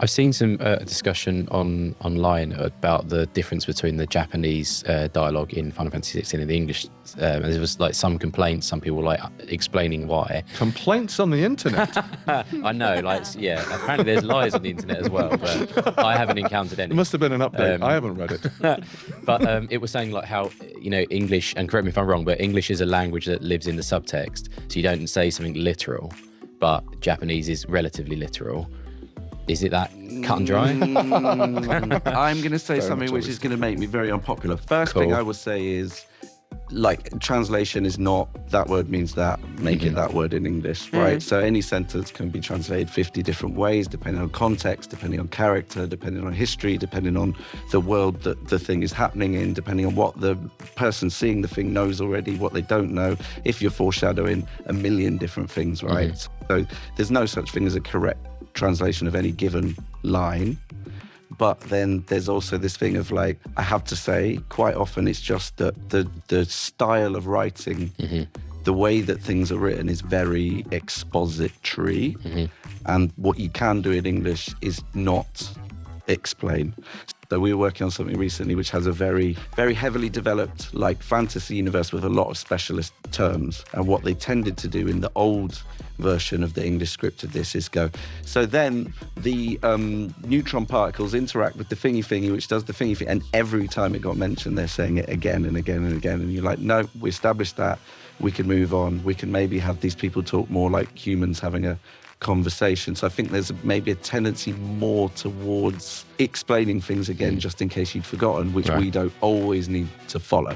I've seen some discussion online about the difference between the Japanese dialogue in Final Fantasy XVI and the English. And there was like some complaints, some people like explaining why. Complaints on the internet? I know, apparently there's lies on the internet as well, but I haven't encountered any. It must have been an update. I haven't read it. But it was saying like how, English, and correct me if I'm wrong, but English is a language that lives in the subtext. So you don't say something literal, but Japanese is relatively literal. Is it that cut and dry? I'm going to say something which is going to make me very unpopular. First thing I would say is, like, translation is not that word means that, make it that word in English, right? So any sentence can be translated 50 different ways, depending on context, depending on character, depending on history, depending on the world that the thing is happening in, depending on what the person seeing the thing knows already, what they don't know, if you're foreshadowing a million different things, right? So there's no such thing as a correct translation of any given line. But then there's also this thing of like, I have to say, quite often it's just that the style of writing, the way that things are written is very expository. And what you can do in English is not explain. So we were working on something recently which has a very, very heavily developed like fantasy universe with a lot of specialist terms. And what they tended to do in the old version of the English script of this is go, so then the neutron particles interact with the thingy, which does the thingy, and every time it got mentioned, they're saying it again and again and again. And you're like, no, we established that. We can move on. We can maybe have these people talk more like humans having a conversation. So I think there's maybe a tendency more towards explaining things again just in case you'd forgotten, which we don't always need to follow.